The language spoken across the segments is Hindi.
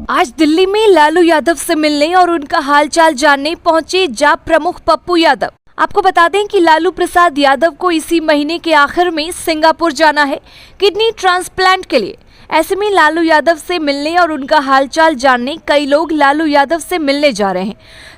आज दिल्ली में लालू यादव से मिलने और उनका हालचाल जानने पहुंचे जाप प्रमुख पप्पू यादव। आपको बता दें कि लालू प्रसाद यादव को इसी महीने के आखिर में सिंगापुर जाना है किडनी ट्रांसप्लांट के लिए। ऐसे में लालू यादव से मिलने और उनका हालचाल जानने कई लोग लालू यादव से मिलने जा रहे हैं।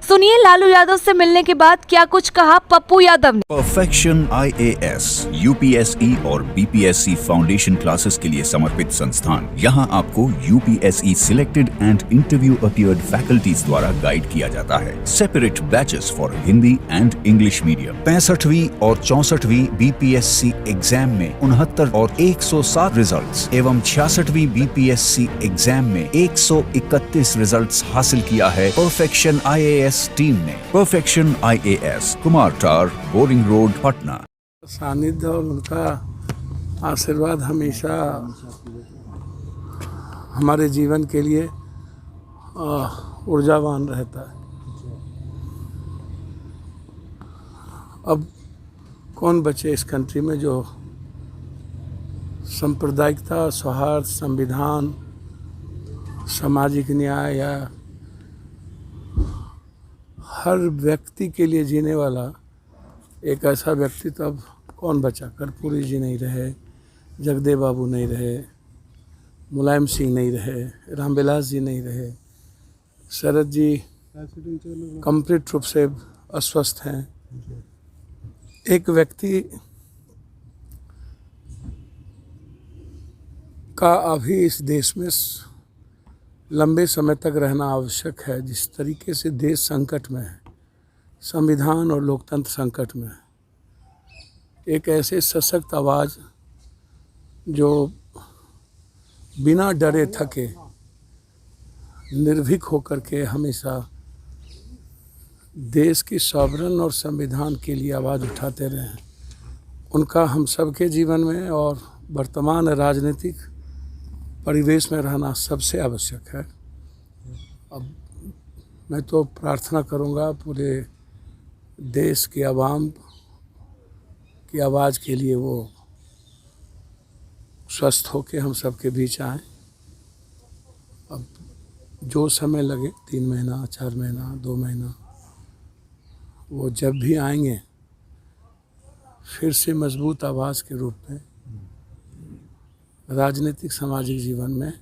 सुनिए लालू यादव से मिलने के बाद क्या कुछ कहा पप्पू यादव ने। परफेक्शन IAS, UPSE और BPSC फाउंडेशन क्लासेस के लिए समर्पित संस्थान। यहाँ आपको UPSE selected and interview appeared faculties द्वारा गाइड किया जाता है। Separate batches for Hindi and English medium. 65वीं और 64वीं BPSC एग्जाम में 69 और 107 रिजल्ट्स एवं 66वीं BPSC एग्जाम में 131 रिजल्ट्स हासिल किया है परफेक्शन IAS टीम ने। परफेक्शन IAS, कुमार टार, बोरिंग रोड, पटना। सानिध्य और उनका आशीर्वाद हमेशा हमारे जीवन के लिए ऊर्जावान रहता है। अब कौन बचे इस कंट्री में जो सांप्रदायिकता, सौहार्द, संविधान, सामाजिक न्याय या हर व्यक्ति के लिए जीने वाला एक ऐसा व्यक्ति तो अब कौन बचा। कर्पूरी जी नहीं रहे, जगदेव बाबू नहीं रहे, मुलायम सिंह नहीं रहे, रामविलास जी नहीं रहे, शरद जी कंप्लीट रूप से अस्वस्थ हैं। एक व्यक्ति का अभी इस देश में लंबे समय तक रहना आवश्यक है। जिस तरीके से देश संकट में है, संविधान और लोकतंत्र संकट में है, एक ऐसे सशक्त आवाज़ जो बिना डरे थके निर्भीक होकर के हमेशा देश की सॉवरन और संविधान के लिए आवाज़ उठाते रहे हैं, उनका हम सबके जीवन में और वर्तमान राजनीतिक परिवेश में रहना सबसे आवश्यक है। अब मैं तो प्रार्थना करूंगा पूरे देश के आवाम की आवाज़ के लिए वो स्वस्थ होके हम सबके बीच आएँ। अब जो समय लगे, 3 महीना, 4 महीना, 2 महीना, वो जब भी आएंगे फिर से मजबूत आवाज़ के रूप में राजनीतिक सामाजिक जीवन में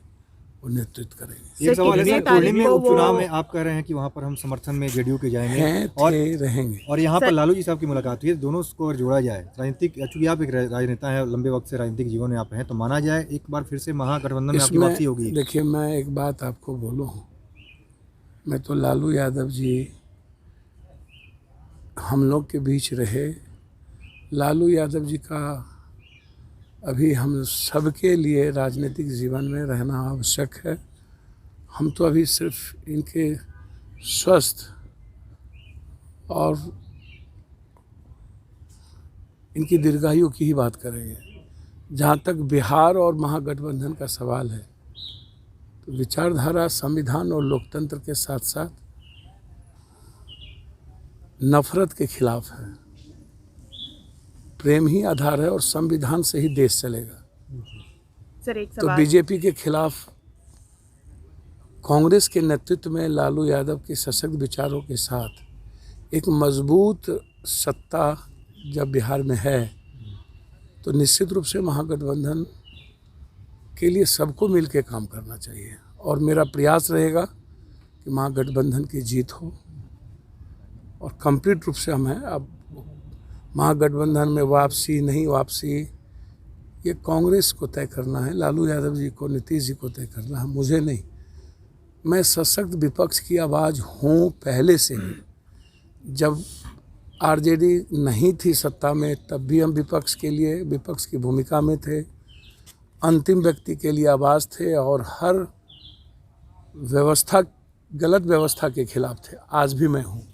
वो नेतृत्व करेंगे। एक सवाल है, कोल्ही में उपचुनाव में आप कह रहे हैं कि वहाँ पर हम समर्थन में जेडीयू के जाएंगे और रहेंगे, और यहाँ पर लालू जी साहब की मुलाकात हुई है, दोनों को अगर जोड़ा जाए राजनीतिक, चूंकि आप एक राजनेता हैं, लंबे वक्त से राजनीतिक जीवन में आप हैं, तो माना जाए एक बार फिर से महागठबंधन में आपकी वापसी होगी। देखिए, मैं एक बात आपको बोलूँ, मैं तो लालू यादव जी हम लोग के बीच रहे। लालू यादव जी का अभी हम सबके लिए राजनीतिक जीवन में रहना आवश्यक है। हम तो अभी सिर्फ इनके स्वस्थ और इनकी दीर्घायु की ही बात करेंगे। जहाँ तक बिहार और महागठबंधन का सवाल है, तो विचारधारा संविधान और लोकतंत्र के साथ साथ नफरत के खिलाफ है। प्रेम ही आधार है और संविधान से ही देश चलेगा। सर, एक तो सवाल। बीजेपी के खिलाफ कांग्रेस के नेतृत्व में लालू यादव के सशक्त विचारों के साथ एक मजबूत सत्ता जब बिहार में है, तो निश्चित रूप से महागठबंधन के लिए सबको मिल के काम करना चाहिए। और मेरा प्रयास रहेगा कि महागठबंधन की जीत हो और कंप्लीट रूप से हम हैं। अब महागठबंधन में वापसी नहीं वापसी ये कांग्रेस को तय करना है, लालू यादव जी को, नीतीश जी को तय करना है, मुझे नहीं। मैं सशक्त विपक्ष की आवाज़ हूँ पहले से ही। जब आरजेडी नहीं थी सत्ता में तब भी हम विपक्ष के लिए, विपक्ष की भूमिका में थे, अंतिम व्यक्ति के लिए आवाज़ थे और हर व्यवस्था, गलत व्यवस्था के खिलाफ थे। आज भी मैं हूँ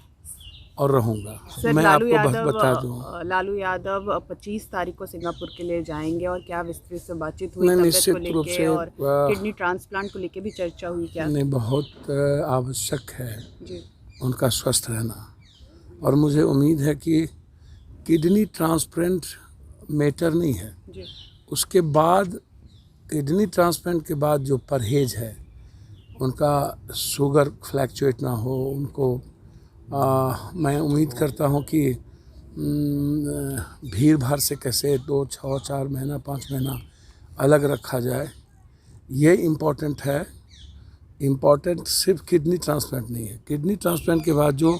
और रहूँगा। मैं आपको बता दूँ, लालू यादव 25 तारीख को सिंगापुर के लिए जाएंगे और क्या विस्तृत से बातचीत हुई निश्चित रूप से और किडनी ट्रांसप्लांट को लेके भी चर्चा हुई क्या? नहीं, बहुत आवश्यक है जी उनका स्वस्थ रहना। और मुझे उम्मीद है कि किडनी ट्रांसप्लांट मैटर नहीं है जी। उसके बाद, किडनी ट्रांसप्लांट के बाद जो परहेज है उनका शुगर फ्लैक्चुएट ना हो, उनको मैं उम्मीद करता हूँ कि भीड़ भाड़ से कैसे 2, 6, 4 महीना 5 महीना अलग रखा जाए, ये इम्पोर्टेंट है। इम्पोर्टेंट सिर्फ किडनी ट्रांसप्लांट नहीं है, किडनी ट्रांसप्लांट के बाद जो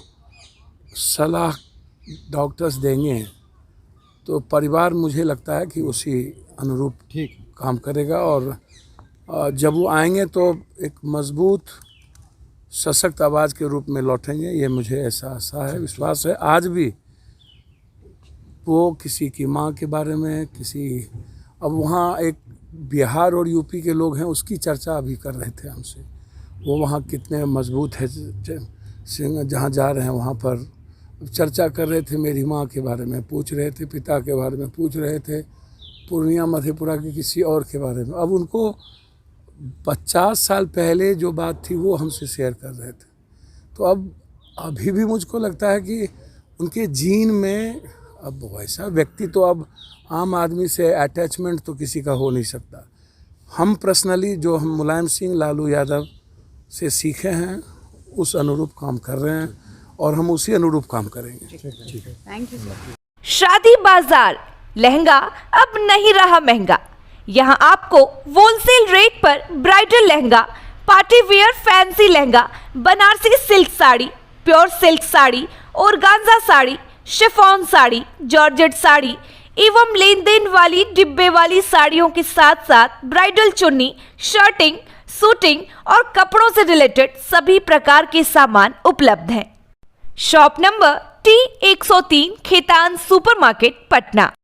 सलाह डॉक्टर्स देंगे तो परिवार मुझे लगता है कि उसी अनुरूप ठीक काम करेगा, और जब वो आएंगे तो एक मजबूत सशक्त आवाज़ के रूप में लौटेंगे, ये मुझे ऐसा आशा है, विश्वास है। आज भी वो किसी की माँ के बारे में, अब वहाँ एक बिहार और यूपी के लोग हैं, उसकी चर्चा अभी कर रहे थे हमसे, वो वहाँ कितने मजबूत है, जहाँ जा रहे हैं वहाँ पर चर्चा कर रहे थे, मेरी माँ के बारे में पूछ रहे थे, पिता के बारे में पूछ रहे थे, पूर्णिया मधेपुरा के किसी और के बारे में। अब उनको 50 साल पहले जो बात थी वो हमसे शेयर कर रहे थे, तो अब अभी भी मुझको लगता है कि उनके जीन में अब वैसा व्यक्ति, तो अब आम आदमी से अटैचमेंट तो किसी का हो नहीं सकता। हम पर्सनली जो हम मुलायम सिंह लालू यादव से सीखे हैं उस अनुरूप काम कर रहे हैं, और हम उसी अनुरूप काम करेंगे। Thank you sir. शादी बाजार लहंगा अब नहीं रहा महंगा। यहाँ आपको होलसेल रेट पर bridal lehenga, party wear fancy lehenga, Banarasi silk sari, pure silk sari, organza sari, chiffon sari, georgette sari एवं लेन देन वाली डिब्बे वाली साड़ियों के साथ साथ ब्राइडल चुन्नी, शर्टिंग, सूटिंग और कपड़ों से रिलेटेड सभी प्रकार के सामान उपलब्ध हैं। Shop number T103 Khetan supermarket, Patna.